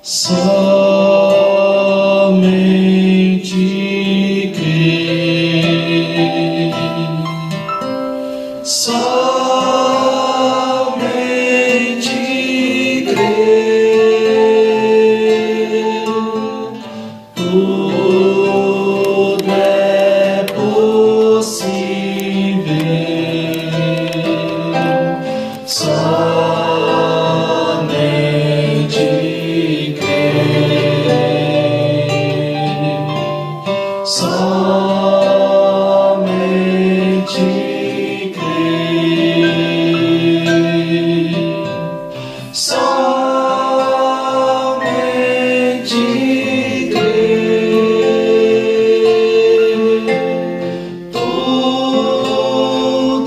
Somente crer, somente crer, tudo é possível. Somente tudo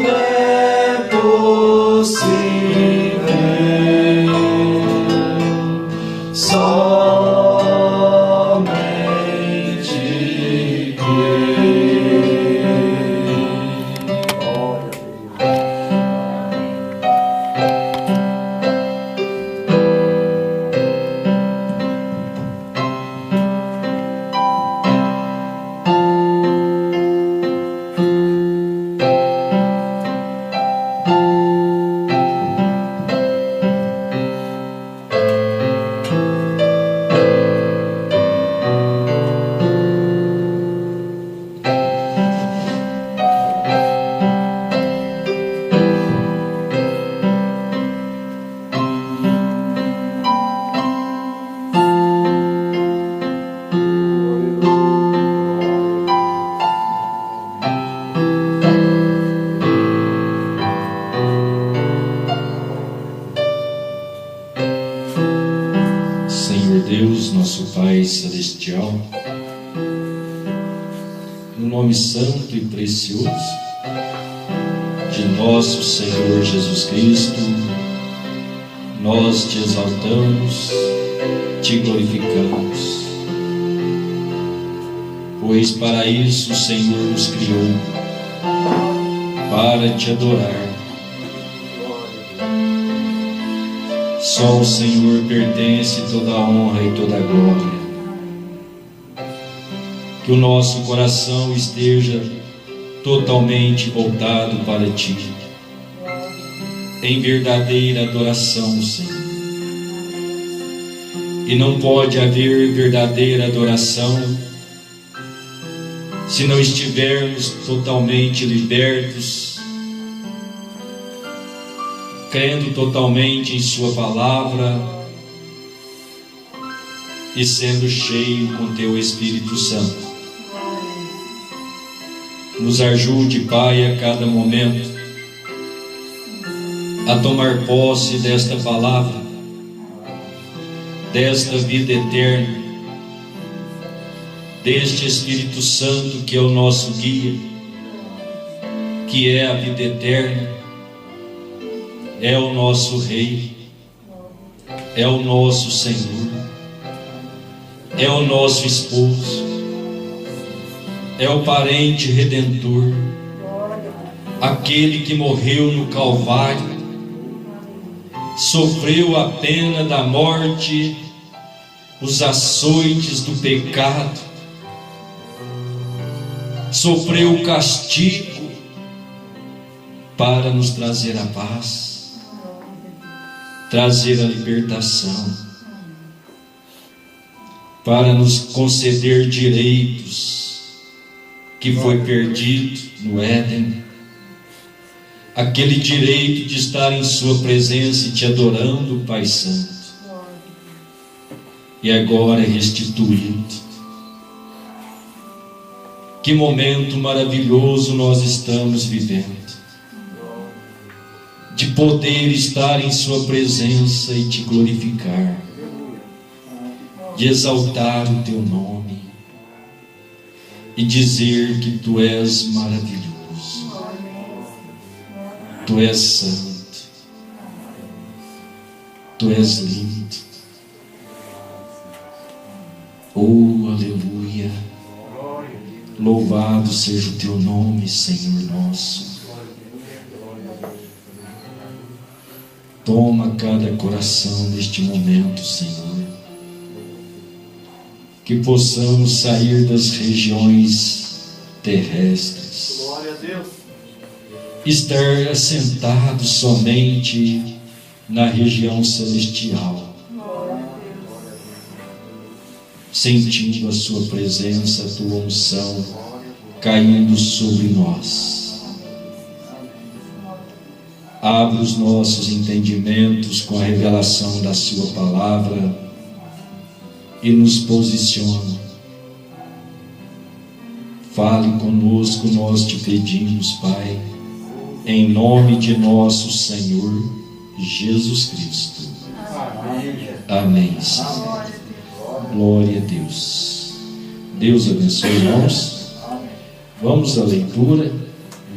é possível. Somente Senhor Deus, nosso Pai Celestial, no nome santo e precioso de nosso Senhor Jesus Cristo, nós te exaltamos, te glorificamos, pois para isso o Senhor nos criou, para te adorar. Só o Senhor pertence toda a honra e toda a glória. Que o nosso coração esteja totalmente voltado para Ti, em verdadeira adoração, Senhor. E não pode haver verdadeira adoração se não estivermos totalmente libertos, crendo totalmente em Sua palavra e sendo cheio com Teu Espírito Santo. Nos ajude, Pai, a cada momento a tomar posse desta palavra, desta vida eterna, deste Espírito Santo que é o nosso guia, que é a vida eterna, é o nosso Rei, é o nosso Senhor, é o nosso esposo, é o parente redentor, aquele que morreu no Calvário, sofreu a pena da morte, os açoites do pecado, sofreu o castigo para nos trazer a paz, trazer a libertação, para nos conceder direitos que foi perdido no Éden, aquele direito de estar em Sua presença e te adorando, Pai Santo, e agora é restituído. Que momento maravilhoso nós estamos vivendo, de poder estar em Sua presença e te glorificar, de exaltar o Teu nome e dizer que Tu és maravilhoso, Tu és santo, Tu és lindo. Oh, aleluia! Louvado seja o Teu nome, Senhor nosso. Toma cada coração neste momento, Senhor. que possamos sair das regiões terrestres. Glória a Deus. Estar assentados somente na região celestial, sentindo a sua presença, a tua unção caindo sobre nós. Abre os nossos entendimentos com a revelação da sua palavra e nos posiciona. Fale conosco, nós te pedimos, Pai, em nome de nosso Senhor Jesus Cristo. Amém, Senhor. Glória a Deus. Deus abençoe, irmãos. Vamos à leitura.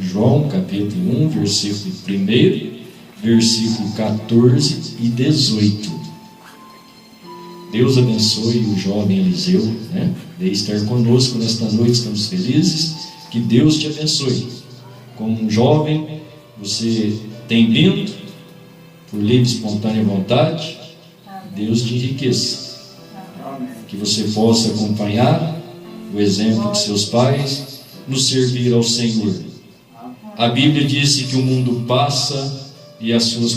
João capítulo 1, versículo 1, versículo 14 e 18. Deus abençoe o jovem Eliseu, de estar conosco nesta noite. Estamos felizes. Que Deus te abençoe. Como um jovem, você tem vindo por livre e espontânea vontade. Deus te enriqueça. Que você possa acompanhar o exemplo de seus pais no servir ao Senhor. A Bíblia disse que o mundo passa e as suas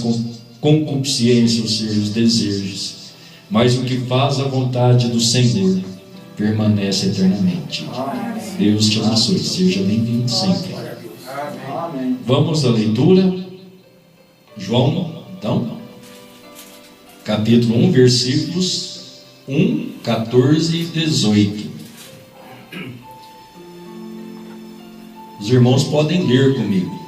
concupiscências, ou seja, os desejos, mas o que faz a vontade do Senhor permanece eternamente. Deus te abençoe, seja bem-vindo sempre. Vamos à leitura. João, então, capítulo 1, versículos 1, 14 e 18. Os irmãos podem ler comigo.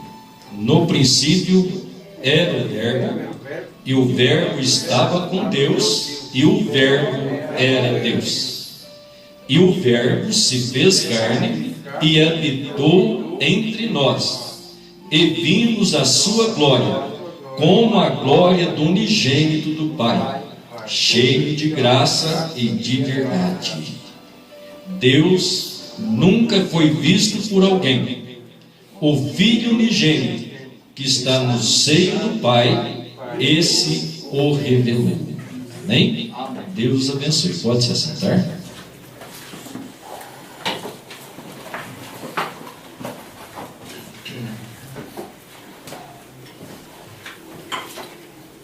No princípio era o Verbo, e o Verbo estava com Deus, e o Verbo era Deus. E o Verbo se fez carne e habitou entre nós, e vimos a sua glória, como a glória do unigênito do Pai, cheio de graça e de verdade. Deus nunca foi visto por alguém. O Filho unigênito que está no seio do Pai, esse o revelou. Amém? Deus abençoe. Pode se assentar.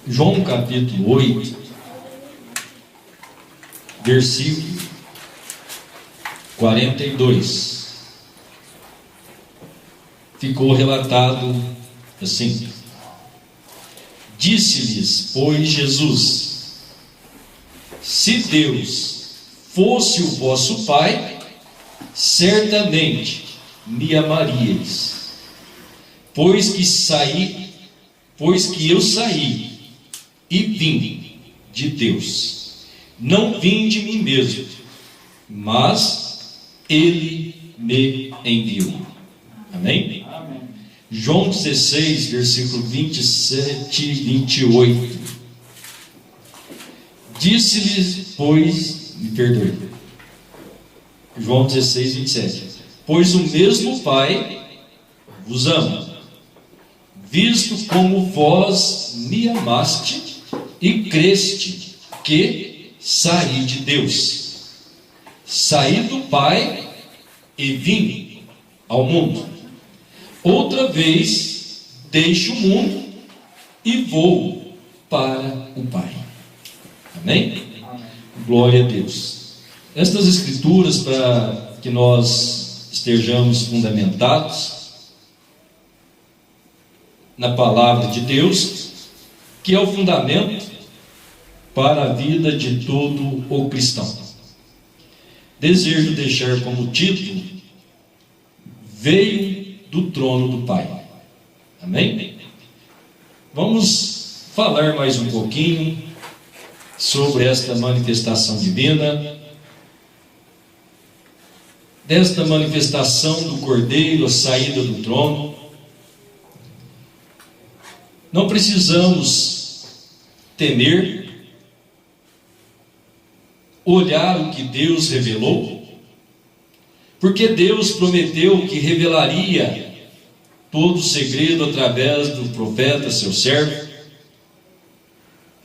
João capítulo 8, versículo 42. Ficou relatado assim: disse-lhes, pois, Jesus: se Deus fosse o vosso Pai, certamente me amaríeis, pois que eu saí e vim de Deus. Não vim de mim mesmo, mas Ele me enviou. Amém? João 16, versículo 27 e 28. Disse-lhes, pois, me perdoe. João 16, 27. Pois o mesmo Pai vos ama, visto como vós me amaste e creste que saí de Deus. Saí do Pai e vim ao mundo. Outra vez deixo o mundo e vou para o Pai. Amém? Glória a Deus. Estas escrituras, para que nós estejamos fundamentados na palavra de Deus, que é o fundamento para a vida de todo o cristão. Desejo deixar como título: veio do trono do Pai. Amém? Vamos falar mais um pouquinho sobre esta manifestação divina, desta manifestação do Cordeiro, a saída do trono. Não precisamos temer, olhar o que Deus revelou, porque Deus prometeu que revelaria todo o segredo através do profeta, seu servo.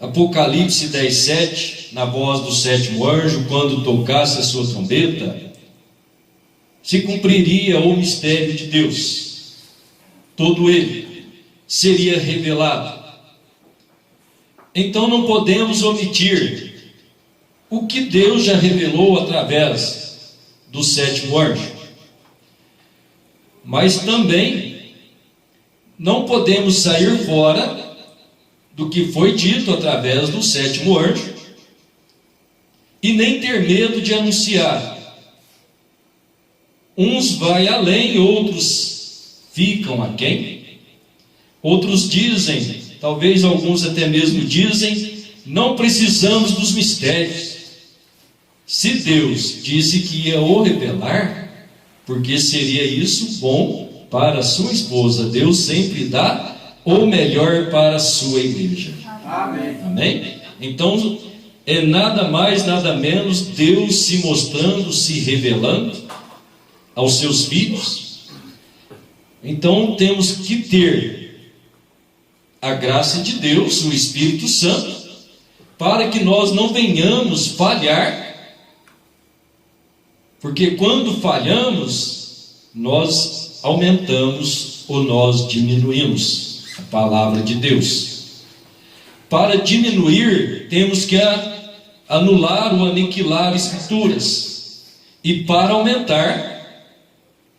Apocalipse 10:7 na voz do sétimo anjo, quando tocasse a sua trombeta, se cumpriria o mistério de Deus. Todo ele seria revelado. Então não podemos omitir o que Deus já revelou através do sétimo anjo. Mas também não podemos sair fora do que foi dito através do sétimo anjo e nem ter medo de anunciar. Uns vai além, outros ficam aquém. Outros dizem, talvez alguns até mesmo dizem, não precisamos dos mistérios. Se Deus disse que ia o revelar, porque seria isso bom para a sua esposa. Deus sempre dá o melhor para a sua igreja. Amém. Amém? Então, é nada mais, nada menos Deus se mostrando, se revelando aos seus filhos. Então, temos que ter a graça de Deus, o Espírito Santo, para que nós não venhamos falhar, porque quando falhamos, nós aumentamos ou nós diminuímos a palavra de Deus. Para diminuir, temos que anular ou aniquilar escrituras, e para aumentar,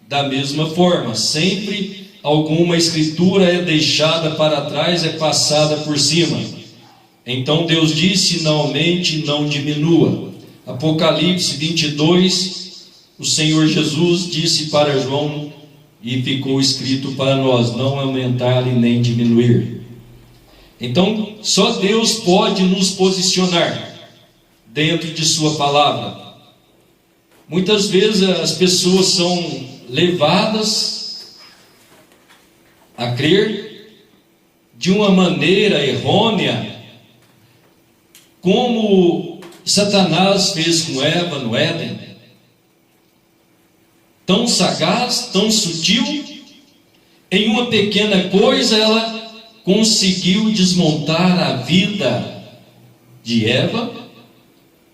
da mesma forma, sempre alguma escritura é deixada para trás, é passada por cima. Então Deus disse: não aumente, não diminua. Apocalipse 22, o Senhor Jesus disse para João, e ficou escrito para nós: não aumentar e nem diminuir. Então só Deus pode nos posicionar dentro de sua palavra. Muitas vezes as pessoas são levadas a crer de uma maneira errônea, como Satanás fez com Eva no Éden. Tão sagaz, tão sutil, em uma pequena coisa ela conseguiu desmontar a vida de Eva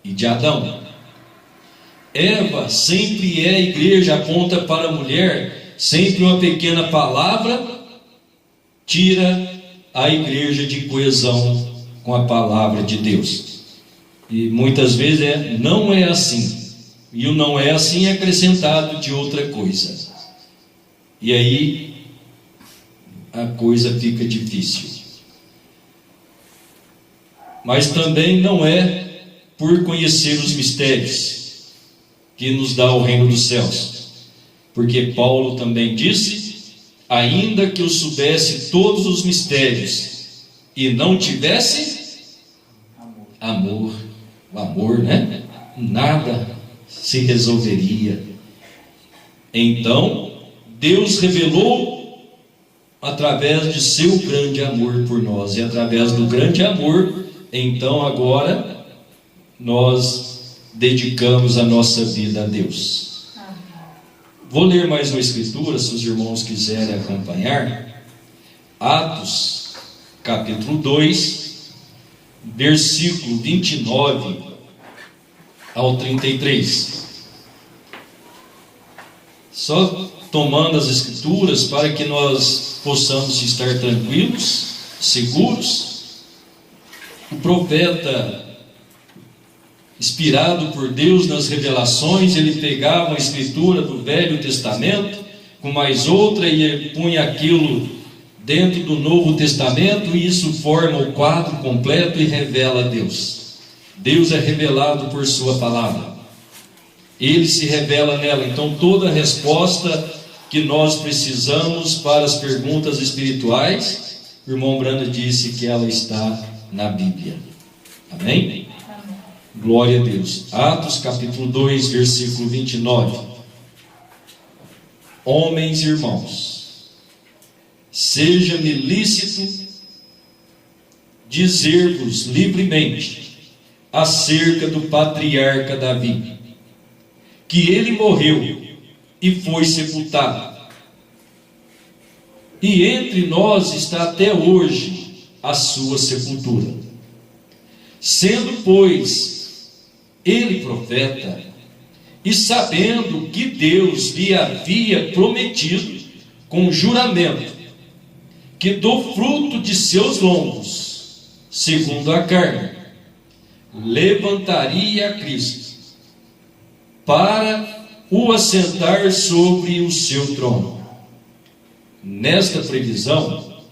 e de Adão. Eva sempre é a igreja, aponta para a mulher. Sempre uma pequena palavra tira a igreja de coesão com a palavra de Deus. E muitas vezes não é assim. E o não é assim é acrescentado de outra coisa. E aí a coisa fica difícil. Mas também não é por conhecer os mistérios que nos dá o reino dos céus. Porque Paulo também disse: ainda que eu soubesse todos os mistérios e não tivesse amor, o amor, né? Nada se resolveria. Então Deus revelou através de seu grande amor por nós, e através do grande amor, então agora nós dedicamos a nossa vida a Deus. Vou ler mais uma escritura, se os irmãos quiserem acompanhar. Atos capítulo 2, versículo 29 ao 33. Só tomando as escrituras para que nós possamos estar tranquilos, seguros. O profeta, inspirado por Deus nas revelações, ele pegava a escritura do Velho Testamento com mais outra e punha aquilo dentro do Novo Testamento, e isso forma o quadro completo e revela Deus. Deus é revelado por sua palavra, ele se revela nela. Então toda a resposta que nós precisamos para as perguntas espirituais, o irmão Brando disse que ela está na Bíblia. Amém? Glória a Deus. Atos capítulo 2, versículo 29. Homens e irmãos, seja-me lícito dizer-vos livremente acerca do patriarca Davi, que ele morreu e foi sepultado, e entre nós está até hoje a sua sepultura. Sendo, pois, ele profeta, e sabendo que Deus lhe havia prometido com juramento que do fruto de seus lombos, segundo a carne, levantaria a Cristo para o assentar sobre o seu trono. Nesta previsão,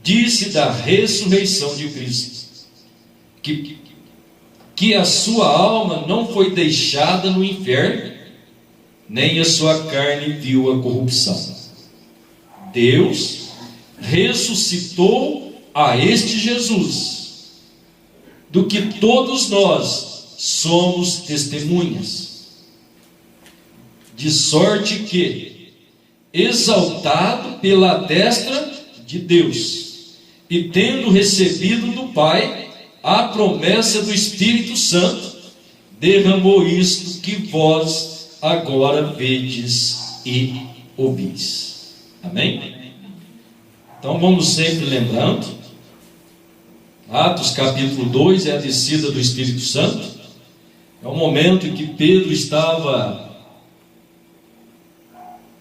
disse da ressurreição de Cristo, que a sua alma não foi deixada no inferno, nem a sua carne viu a corrupção. Deus ressuscitou a este Jesus, do que todos nós somos testemunhas, de sorte que, exaltado pela destra de Deus, e tendo recebido do Pai a promessa do Espírito Santo, derramou isto que vós agora vedes e ouvis. Amém? Então vamos sempre lembrando, Atos capítulo 2 é a descida do Espírito Santo, é o momento em que Pedro estava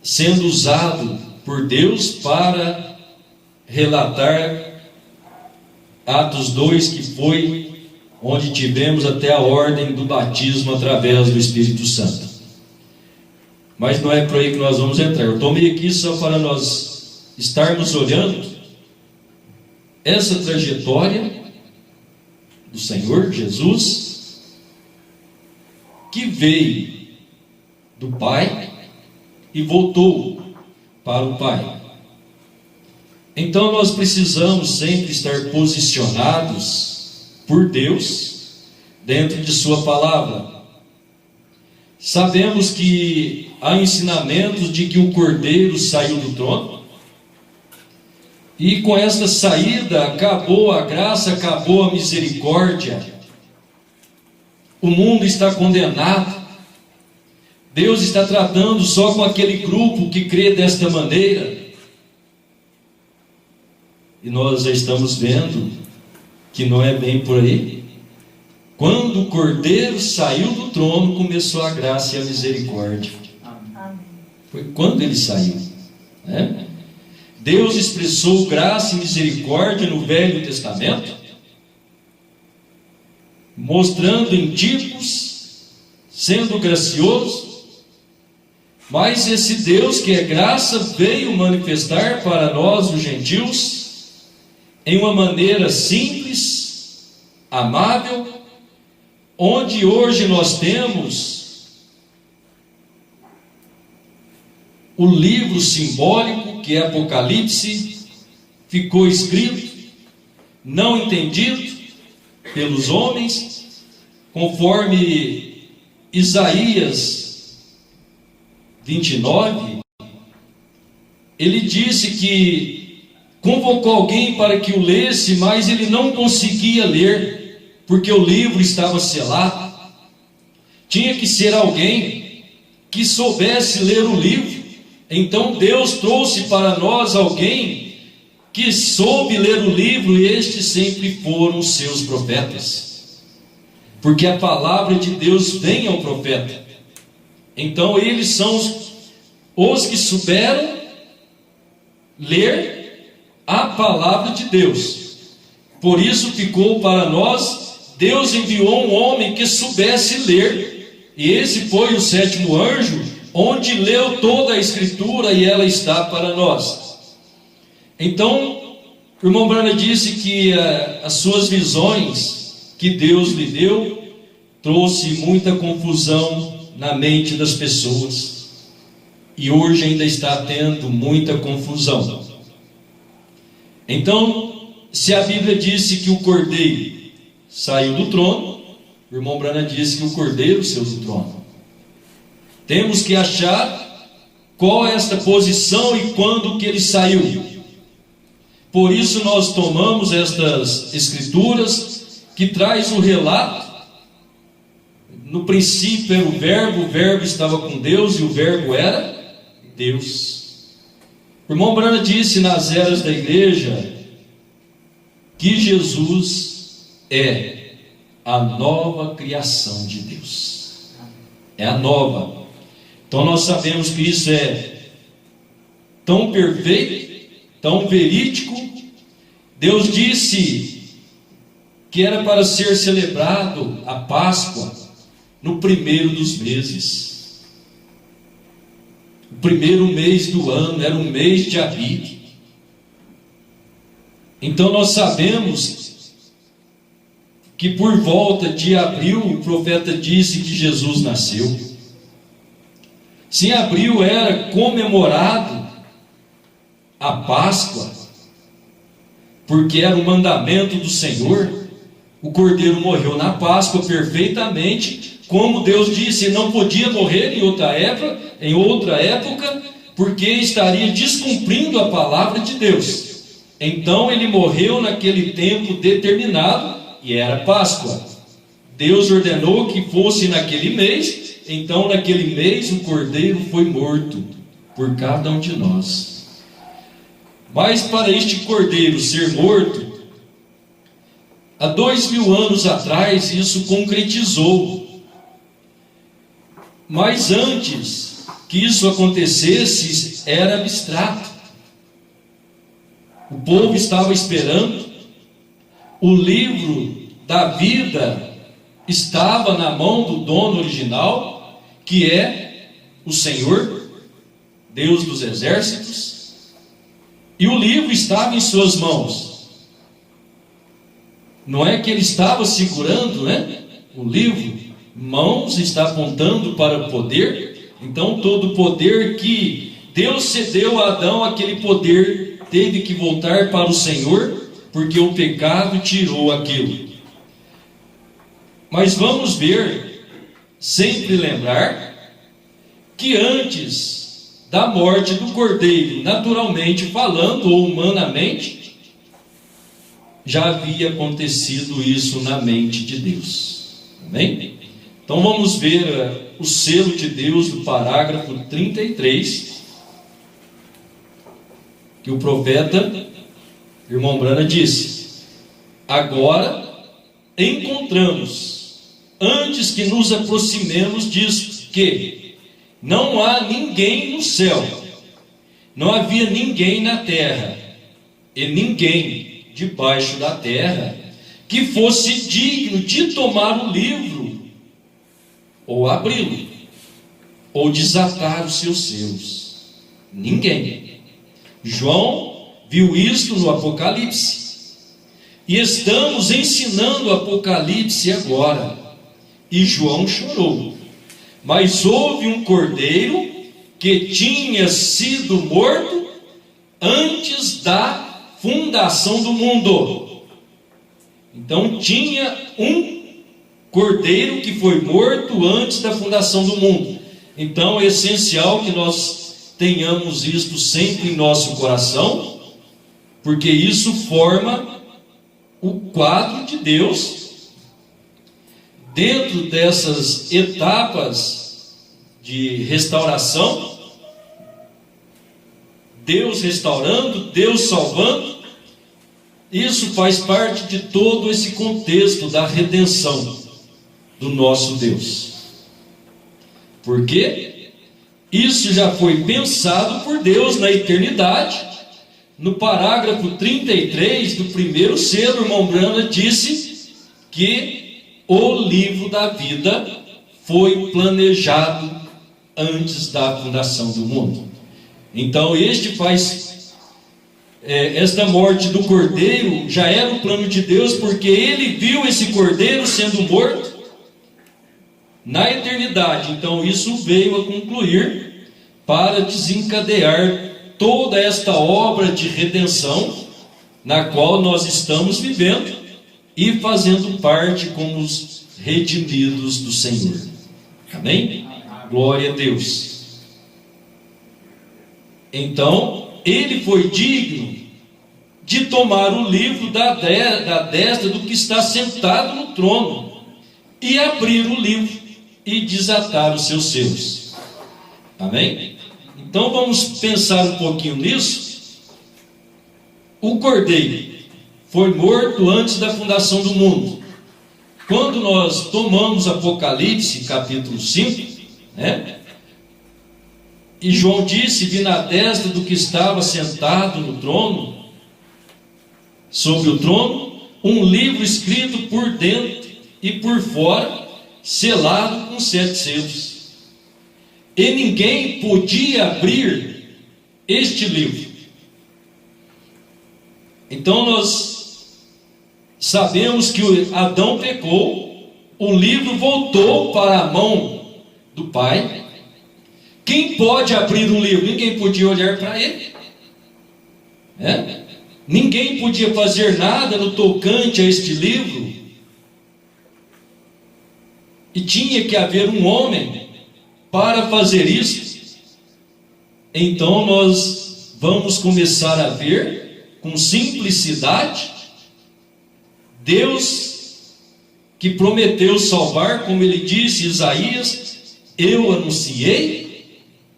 sendo usado por Deus para relatar Atos 2, que foi onde tivemos até a ordem do batismo através do Espírito Santo. Mas não é por aí que nós vamos entrar. Eu tomei aqui só para nós estarmos olhando essa trajetória do Senhor Jesus, que veio do Pai e voltou para o Pai. Então nós precisamos sempre estar posicionados por Deus dentro de sua palavra. Sabemos que há ensinamentos de que o Cordeiro saiu do trono, e com esta saída acabou a graça, acabou a misericórdia. O mundo está condenado. Deus está tratando só com aquele grupo que crê desta maneira. E nós já estamos vendo que não é bem por aí. Quando o Cordeiro saiu do trono, começou a graça e a misericórdia. Foi quando ele saiu, né? Deus expressou graça e misericórdia no Velho Testamento, mostrando em tipos, sendo gracioso. Mas esse Deus que é graça veio manifestar para nós, os gentios, em uma maneira simples, amável, onde hoje nós temos o livro simbólico que é Apocalipse, ficou escrito, não entendido pelos homens, conforme Isaías 29, ele disse que convocou alguém para que o lesse, mas ele não conseguia ler, porque o livro estava selado. Tinha que ser alguém que soubesse ler o livro. Então Deus trouxe para nós alguém que soube ler o livro, e estes sempre foram os seus profetas, porque a palavra de Deus vem ao profeta. Então eles são os que souberam ler a palavra de Deus. Por isso ficou para nós, Deus enviou um homem que soubesse ler, e esse foi o sétimo anjo, onde leu toda a escritura, e ela está para nós. Então, o irmão Branham disse que as suas visões que Deus lhe deu trouxe muita confusão na mente das pessoas, e hoje ainda está tendo muita confusão. Então, se a Bíblia disse que o Cordeiro saiu do trono, o irmão Branham disse que o Cordeiro saiu do trono. Temos que achar qual é esta posição e quando que ele saiu. Por isso nós tomamos estas escrituras que traz o relato. No princípio era o verbo estava com Deus e o verbo era Deus. O irmão Branham disse nas eras da igreja que Jesus é a nova criação de Deus. É a nova. Então nós sabemos que isso é tão perfeito, tão verídico. Deus disse que era para ser celebrado a Páscoa no primeiro dos meses. O primeiro mês do ano era o mês de Abib. Então nós sabemos que por volta de abril o profeta disse que Jesus nasceu. Se em abril era comemorado a Páscoa, porque era o mandamento do Senhor, o Cordeiro morreu na Páscoa perfeitamente, como Deus disse, não podia morrer em outra época, porque estaria descumprindo a palavra de Deus. Então ele morreu naquele tempo determinado, e era Páscoa. Deus ordenou que fosse naquele mês, então naquele mês o Cordeiro foi morto por cada um de nós. Mas para este Cordeiro ser morto, há 2000 anos atrás isso concretizou. Mas antes que isso acontecesse, era abstrato. O povo estava esperando. O livro da vida estava na mão do dono original, que é o Senhor, Deus dos exércitos, e o livro estava em suas mãos. Não é que ele estava segurando, o livro, mãos está apontando para o poder. Então todo o poder que Deus cedeu a Adão, aquele poder teve que voltar para o Senhor, porque o pecado tirou aquilo. Mas vamos ver, sempre lembrar, que antes da morte do Cordeiro, naturalmente falando, ou humanamente, já havia acontecido isso na mente de Deus. Amém? Então vamos ver o selo de Deus do parágrafo 33, que o profeta, irmão Brana, disse: agora encontramos, antes que nos aproximemos disso, que não há ninguém no céu, não havia ninguém na terra, e ninguém debaixo da terra, que fosse digno de tomar o livro, ou abri-lo, ou desatar os seus selos. Ninguém. João viu isto no Apocalipse, e estamos ensinando o Apocalipse agora, e João chorou. Mas houve um cordeiro que tinha sido morto antes da fundação do mundo. Então tinha um cordeiro que foi morto antes da fundação do mundo. Então é essencial que nós tenhamos isto sempre em nosso coração, porque isso forma o quadro de Deus dentro dessas etapas de restauração. Deus restaurando, Deus salvando. Isso faz parte de todo esse contexto da redenção do nosso Deus. Por quê? Isso já foi pensado por Deus na eternidade. No parágrafo 33 do primeiro selo, o irmão Brana disse que o livro da vida foi planejado antes da fundação do mundo. Então esta morte do cordeiro já era o plano de Deus, porque ele viu esse cordeiro sendo morto na eternidade. Então isso veio a concluir para desencadear toda esta obra de redenção na qual nós estamos vivendo e fazendo parte como os redimidos do Senhor. Amém? Glória a Deus. Então ele foi digno de tomar o livro da destra do que está sentado no trono, e abrir o livro e desatar os seus selos. Amém? Então vamos pensar um pouquinho nisso. O cordeiro foi morto antes da fundação do mundo. quando nós tomamos Apocalipse capítulo 5, né? E João disse: vi na destra do que estava sentado no trono, sobre o trono, um livro escrito por dentro e por fora, selado com 7 selos. E ninguém podia abrir este livro. Então nós sabemos que Adão pecou, o livro voltou para a mão do Pai. Quem pode abrir um livro? Ninguém podia olhar para ele, ninguém podia fazer nada no tocante a este livro, e tinha que haver um homem para fazer isso. Então nós vamos começar a ver com simplicidade Deus que prometeu salvar, como ele disse, Isaías: eu anunciei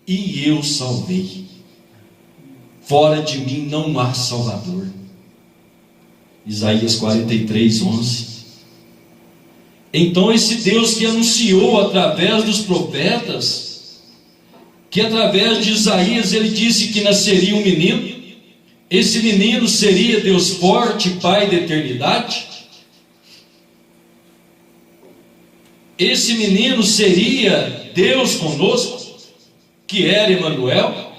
e eu salvei, fora de mim não há Salvador. Isaías 43, 11. Então esse Deus que anunciou através dos profetas, que através de Isaías ele disse que nasceria um menino, esse menino seria Deus forte, Pai da eternidade, esse menino seria Deus conosco, que era Emanuel.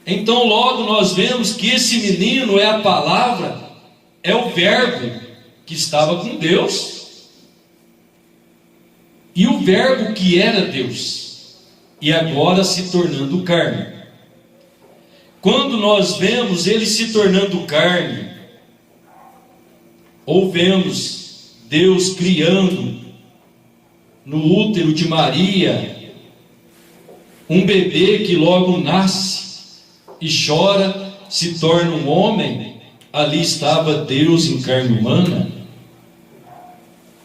Então logo nós vemos que esse menino é a palavra, é o verbo que estava com Deus, e o verbo que era Deus, e agora se tornando carne. Quando nós vemos ele se tornando carne, ou vemos Deus criando no útero de Maria um bebê que logo nasce e chora, se torna um homem, ali estava Deus em carne humana.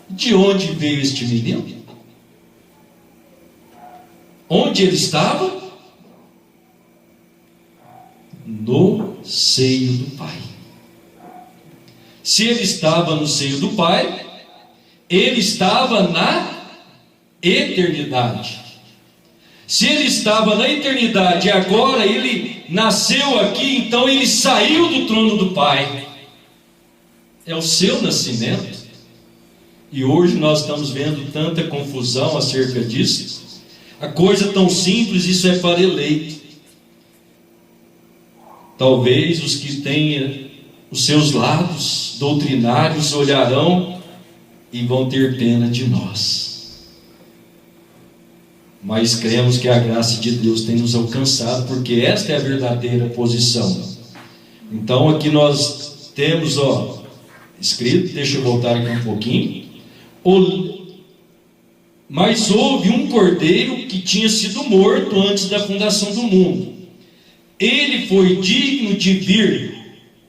De onde veio este menino? Onde ele estava? No seio do Pai. Se ele estava no seio do Pai, ele estava na eternidade. Se ele estava na eternidade e agora ele nasceu aqui, então ele saiu do trono do Pai. É o seu nascimento. E hoje nós estamos vendo tanta confusão acerca disso. A coisa tão simples, isso é para eleito. Talvez os que tenham os seus lados doutrinários olharão e vão ter pena de nós. Mas cremos que a graça de Deus tem nos alcançado, porque esta é a verdadeira posição. Então aqui nós temos, escrito, deixa eu voltar aqui um pouquinho. Mas houve um cordeiro que tinha sido morto antes da fundação do mundo. Ele foi digno de vir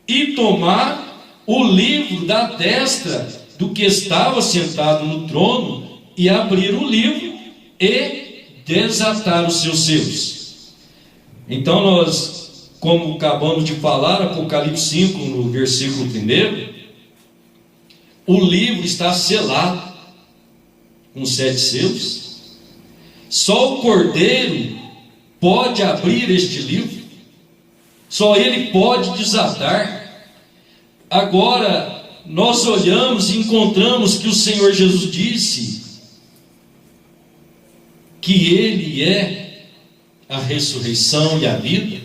e tomar o livro da destra do que estava sentado no trono, e abrir o livro e desatar os seus selos. Então nós, como acabamos de falar, Apocalipse 5, no versículo 1, o livro está selado com 7 selos. Só o Cordeiro pode abrir este livro, só ele pode desatar. Agora nós olhamos e encontramos que o Senhor Jesus disse que ele é a ressurreição e a vida.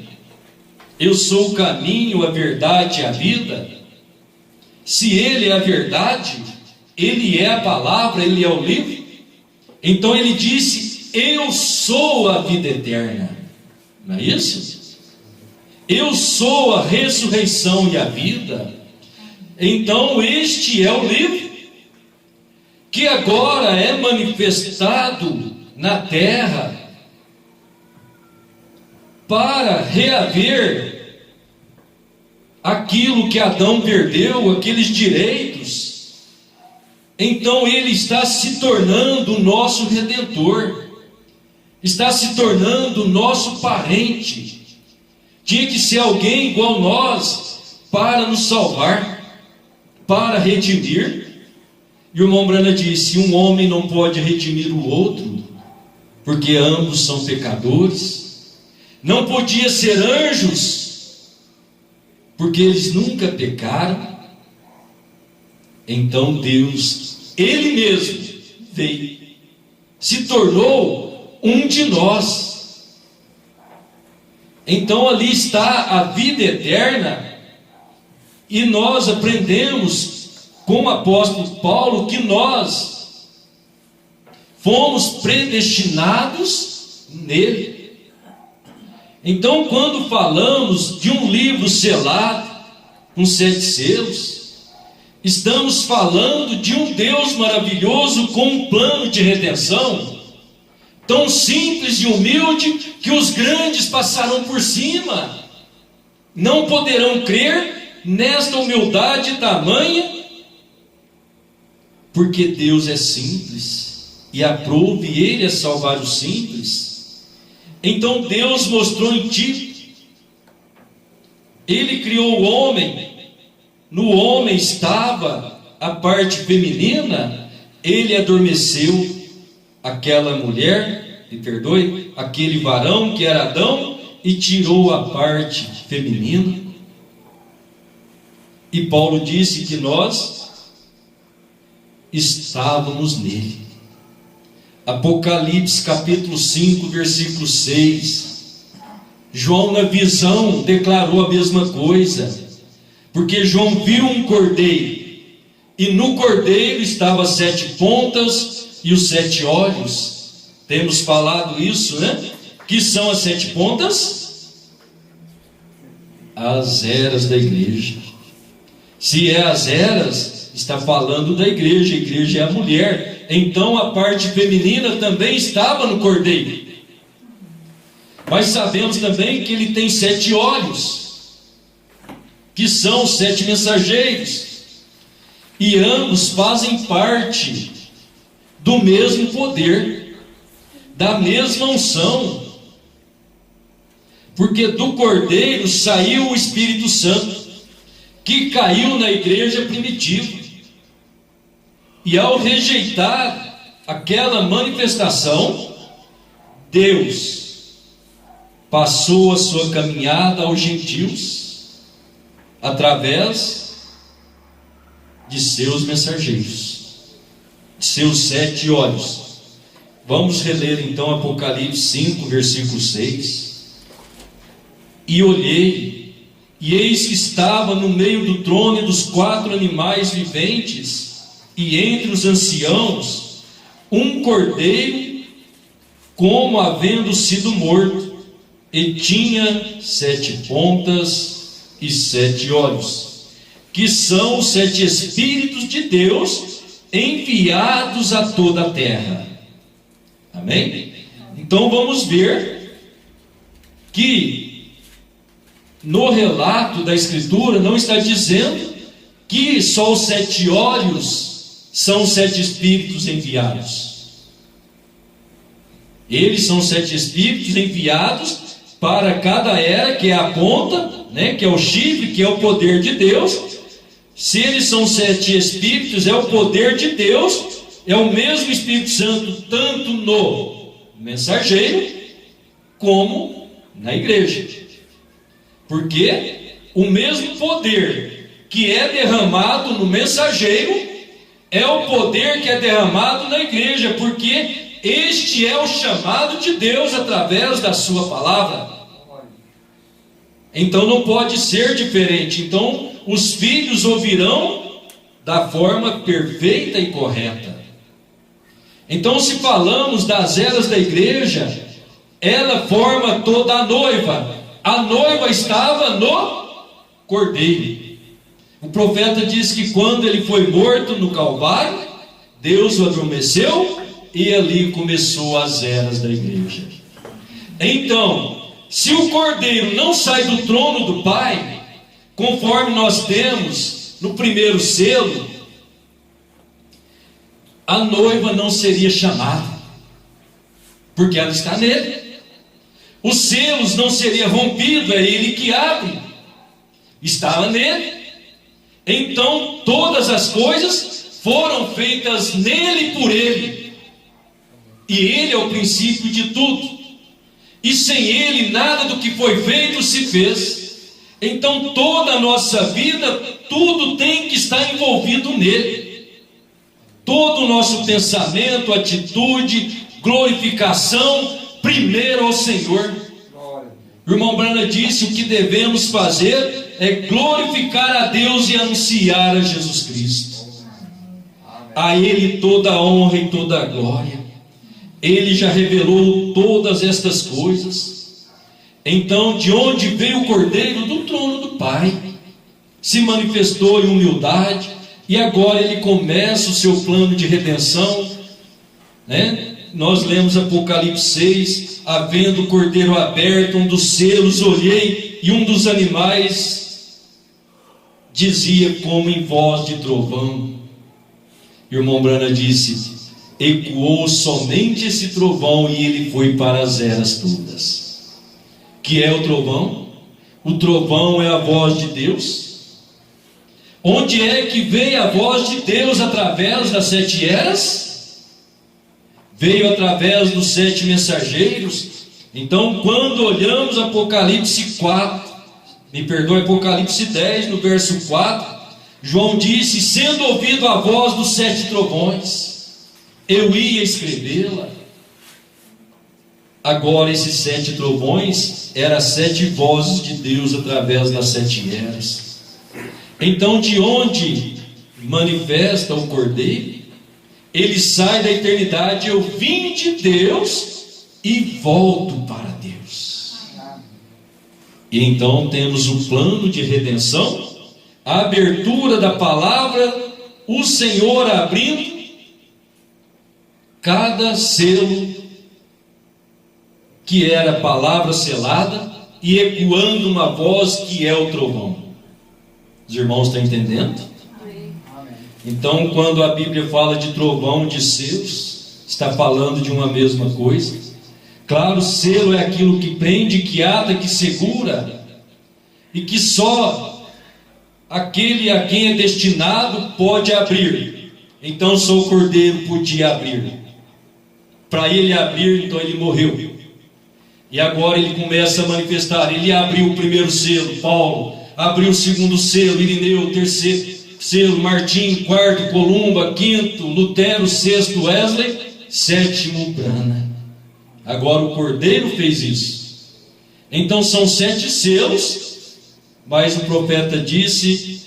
Eu sou o caminho, a verdade e a vida. Se ele é a verdade, ele é a palavra, ele é o livro. Então ele disse: eu sou a vida eterna. Não é isso? Eu sou a ressurreição e a vida. Então este é o livro que agora é manifestado na terra para reaver aquilo que Adão perdeu, aqueles direitos. Então ele está se tornando o nosso redentor, está se tornando o nosso parente. Tinha que ser alguém igual nós para nos salvar, para redimir. E o irmão Brana disse: um homem não pode redimir o outro, porque ambos são pecadores. Não podia ser anjos, porque eles nunca pecaram. Então Deus, Ele mesmo, veio, se tornou um de nós. Então ali está a vida eterna, e nós aprendemos com o apóstolo Paulo que nós fomos predestinados nele. Então, quando falamos de um livro selado com 7 selos, estamos falando de um Deus maravilhoso com um plano de redenção tão simples e humilde que os grandes passaram por cima. Não poderão crer nesta humildade tamanha, porque Deus é simples e aprove Ele a salvar os simples. Então Deus mostrou em ti. Ele criou o homem. No homem estava a parte feminina. Ele adormeceu aquela mulher, me perdoe, aquele varão que era Adão, e tirou a parte feminina. E Paulo disse que nós estávamos nele. Apocalipse capítulo 5, versículo 6. João na visão declarou a mesma coisa, porque João viu um cordeiro, e no cordeiro estava 7 pontas e os 7 olhos. Temos falado isso, né? Que são as 7 pontas? As eras da igreja. Se é as eras, está falando da igreja. A igreja é a mulher. Então a parte feminina também estava no cordeiro. Mas sabemos também que ele tem 7 olhos, que são os 7 mensageiros, e ambos fazem parte do mesmo poder, da mesma unção, porque do cordeiro saiu o Espírito Santo, que caiu na igreja primitiva. E ao rejeitar aquela manifestação, Deus passou a sua caminhada aos gentios, através de seus mensageiros, de seus 7 olhos. Vamos reler então Apocalipse 5, versículo 6. E olhei, e eis que estava no meio do trono e dos 4 animais viventes, e entre os anciãos, um cordeiro, como havendo sido morto, e tinha 7 pontas e 7 olhos, que são os 7 Espíritos de Deus enviados a toda a terra. Amém? Então vamos ver que no relato da Escritura não está dizendo que só os 7 olhos são os 7 Espíritos enviados. Eles são 7 Espíritos enviados para cada era, que é a ponta, né, que é o chifre, que é o poder de Deus. Se eles são 7 Espíritos, é o poder de Deus, é o mesmo Espírito Santo, tanto no mensageiro, como na igreja. Porque o mesmo poder que é derramado no mensageiro, é o poder que é derramado na igreja, porque este é o chamado de Deus através da sua palavra. Então não pode ser diferente. Então os filhos ouvirão da forma perfeita e correta. Então, se falamos das eras da igreja, ela forma toda a noiva. A noiva estava no cordeiro. O profeta diz que quando ele foi morto no Calvário, Deus o adormeceu, e ali começou as eras da igreja. Então, se o cordeiro não sai do trono do Pai, conforme nós temos no primeiro selo, a noiva não seria chamada, porque ela está nele. Os selos não seriam rompidos, é ele que abre, estava nele. Então todas as coisas foram feitas nele e por ele. E ele é o princípio de tudo. E sem ele nada do que foi feito se fez. Então toda a nossa vida, tudo tem que estar envolvido nele. Todo o nosso pensamento, atitude, glorificação, primeiro ao Senhor. O irmão Brana disse: o que devemos fazer é glorificar a Deus e anunciar a Jesus Cristo. A Ele toda a honra e toda a glória. Ele já revelou todas estas coisas. Então, de onde veio o Cordeiro? Do trono do Pai. Se manifestou em humildade, e agora ele começa o seu plano de redenção, né? Nós lemos Apocalipse 6, havendo o cordeiro aberto, um dos selos olhei, e um dos animais dizia como em voz de trovão. Irmão Brana disse: ecoou somente esse trovão, e ele foi para as eras todas. Que é o trovão? O trovão é a voz de Deus. Onde é que veio a voz de Deus através das 7 eras? Veio através dos 7 mensageiros. Então, quando olhamos Apocalipse 4, Apocalipse 10, no verso 4, João disse: sendo ouvido a voz dos 7 trovões, eu ia escrevê-la. Agora, esses 7 trovões eram 7 vozes de Deus através das 7 eras. Então, de onde manifesta o Cordeiro? Ele sai da eternidade: eu vim de Deus e volto para Deus. E então temos o plano de redenção, a abertura da palavra, o Senhor abrindo cada selo, que era a palavra selada, e ecoando uma voz que é o trovão. Os irmãos estão entendendo? Então, quando a Bíblia fala de trovão, de selos, está falando de uma mesma coisa. Claro, selo é aquilo que prende, que ata, que segura, e que só aquele a quem é destinado pode abrir. Então, só o Cordeiro podia abrir. Para ele abrir, então ele morreu. E agora ele começa a manifestar. Ele abriu o primeiro selo, Paulo. Abriu o segundo selo, Irineu. Terceiro selo, Martim. Quarto, Columba. Quinto, Lutero. Sexto, Wesley. Sétimo, Brana. Agora o Cordeiro fez isso. Então são 7 selos. Mas o profeta disse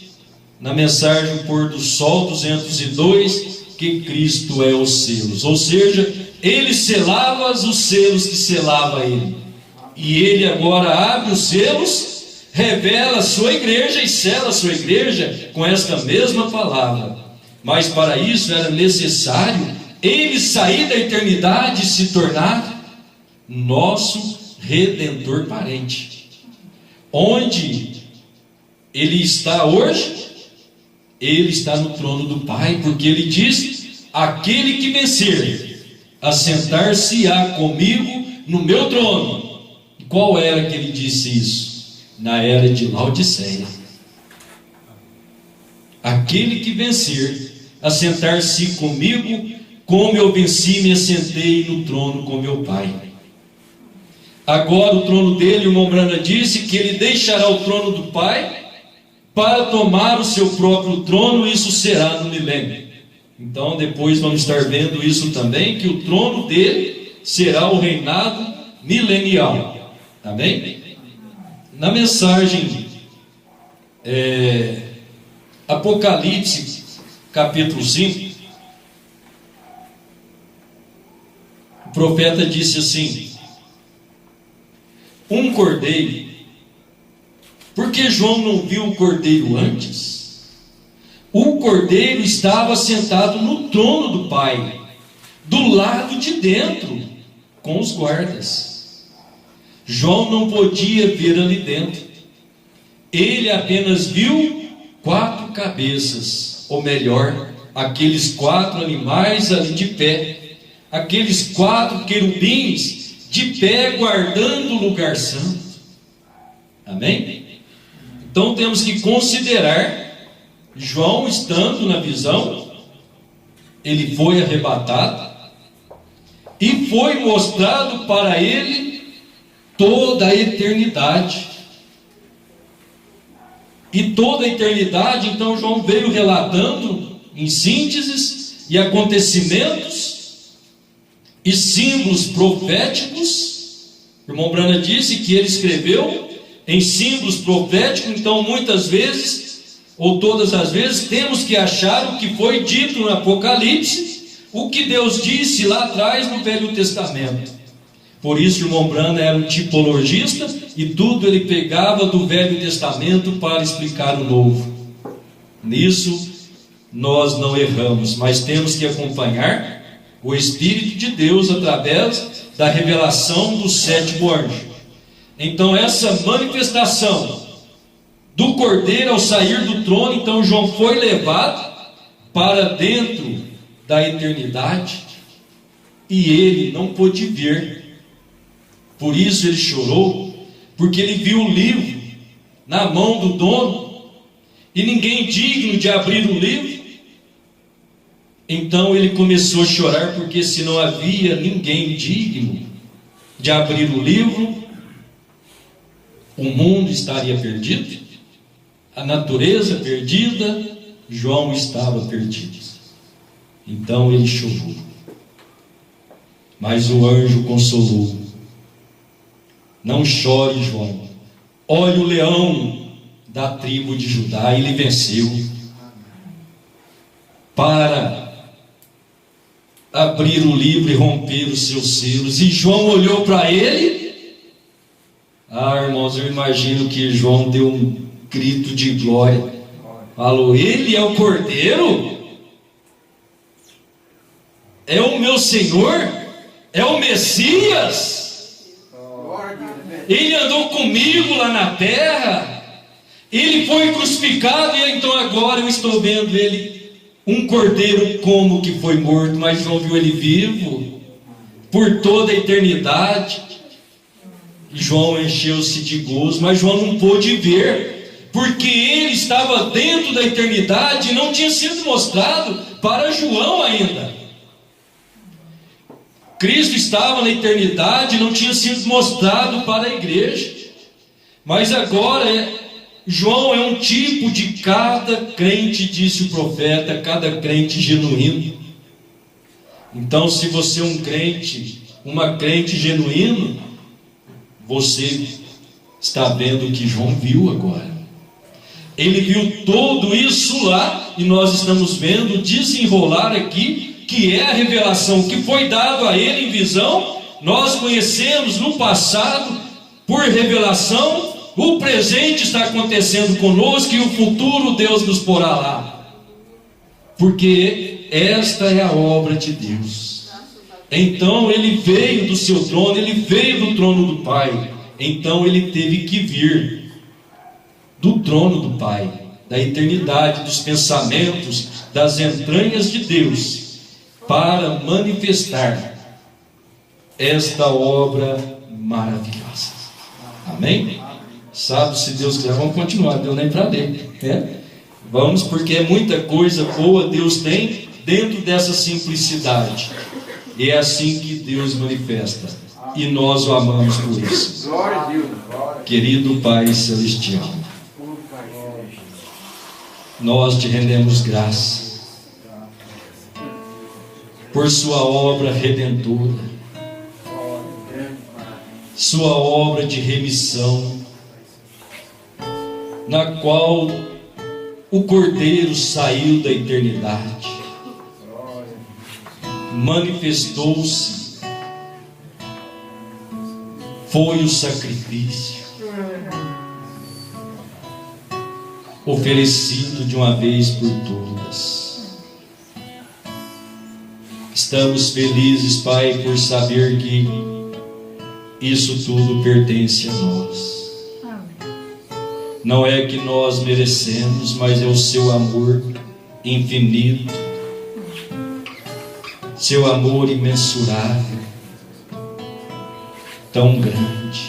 na mensagem O Pôr do Sol 202 que Cristo é os selos. Ou seja, ele selava os selos que selava ele. E ele agora abre os selos, revela a sua igreja e sela a sua igreja com esta mesma palavra. Mas para isso era necessário ele sair da eternidade e se tornar nosso Redentor parente. Onde ele está hoje? Ele está no trono do Pai, porque ele diz: aquele que vencer, assentar-se-á comigo no meu trono. E qual era que ele disse isso? Na era de Laodiceia. Aquele que vencer, assentar-se comigo, como eu venci e me assentei no trono com meu Pai. Agora o trono dele, o irmão Brana disse que ele deixará o trono do Pai para tomar o seu próprio trono. Isso será no milênio. Então depois vamos estar vendo isso também, que o trono dele será o reinado milenial. Amém? Na mensagem Apocalipse capítulo 5, o profeta disse assim: um cordeiro. Porque João não viu o cordeiro antes? O cordeiro estava sentado no trono do Pai, do lado de dentro, com os guardas. João não podia ver ali dentro. Ele apenas viu 4 cabeças, ou melhor, aqueles 4 animais ali de pé, aqueles 4 querubins de pé guardando o lugar santo. Amém? Então temos que considerar João estando na visão, ele foi arrebatado e foi mostrado para ele toda a eternidade. E toda a eternidade, então João veio relatando em sínteses e acontecimentos e símbolos proféticos. O irmão Branham disse que ele escreveu em símbolos proféticos. Então muitas vezes, ou todas as vezes, temos que achar o que foi dito no Apocalipse, o que Deus disse lá atrás no Velho Testamento. Por isso o irmão Branham era um tipologista e tudo ele pegava do Velho Testamento para explicar o Novo. Nisso nós não erramos, mas temos que acompanhar o Espírito de Deus através da revelação do sétimo anjo. Então essa manifestação do Cordeiro ao sair do trono, então João foi levado para dentro da eternidade e ele não pôde ver. Por isso ele chorou, porque ele viu o livro na mão do dono e ninguém digno de abrir o livro. Então ele começou a chorar, porque se não havia ninguém digno de abrir o livro, o mundo estaria perdido, a natureza perdida, João estava perdido. Então ele chorou, mas o anjo consolou. Não chore, João, olha o leão da tribo de Judá, ele venceu para abrir o livro e romper os seus selos. E João olhou para ele. Irmãos, eu imagino que João deu um grito de glória, falou: ele é o Cordeiro, é o meu Senhor, é o Messias. Ele andou comigo lá na terra, ele foi crucificado, e então agora eu estou vendo ele, um cordeiro como que foi morto, mas João viu ele vivo por toda a eternidade. E João encheu-se de gozo, mas João não pôde ver, porque ele estava dentro da eternidade e não tinha sido mostrado para João ainda. Cristo estava na eternidade e não tinha sido mostrado para a igreja. Mas agora João é um tipo de cada crente, disse o profeta, cada crente genuíno. Então, se você é um crente, uma crente genuíno, você está vendo o que João viu agora. Ele viu tudo isso lá, e nós estamos vendo desenrolar aqui, que é a revelação que foi dado a ele em visão. Nós conhecemos no passado por revelação, o presente está acontecendo conosco e o futuro Deus nos porá lá, porque esta é a obra de Deus. Então ele veio do seu trono, ele veio do trono do Pai, então ele teve que vir do trono do Pai, da eternidade, dos pensamentos, das entranhas de Deus, para manifestar esta obra maravilhosa. Amém? Sabe, se Deus quiser, vamos continuar, deu nem para ler, né? Vamos, porque é muita coisa boa Deus tem dentro dessa simplicidade, e é assim que Deus manifesta, e nós o amamos por isso. Querido Pai Celestial, nós te rendemos graça por sua obra redentora, sua obra de remissão, na qual o Cordeiro saiu da eternidade, manifestou-se, foi o sacrifício oferecido de uma vez por todas. Estamos felizes, Pai, por saber que isso tudo pertence a nós. Não é que nós merecemos, mas é o seu amor infinito, seu amor imensurável, tão grande.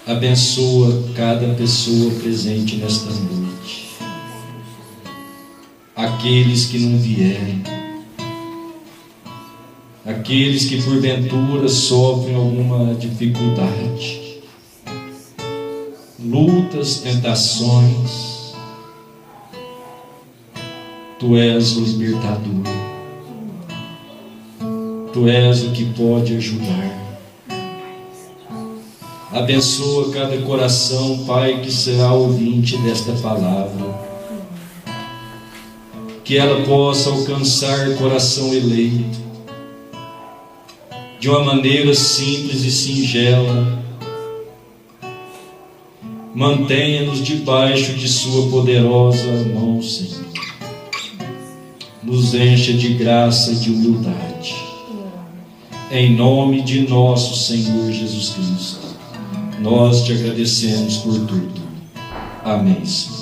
Abençoa cada pessoa presente nesta noite. aqueles que não vierem, aqueles que porventura sofrem alguma dificuldade, lutas, tentações. Tu és o libertador, Tu és o que pode ajudar. Abençoa cada coração, Pai, que será ouvinte desta palavra, que ela possa alcançar coração eleito, de uma maneira simples e singela. Mantenha-nos debaixo de Sua poderosa mão, Senhor. Nos encha de graça e de humildade, em nome de nosso Senhor Jesus Cristo. Nós te agradecemos por tudo. Amém, Senhor.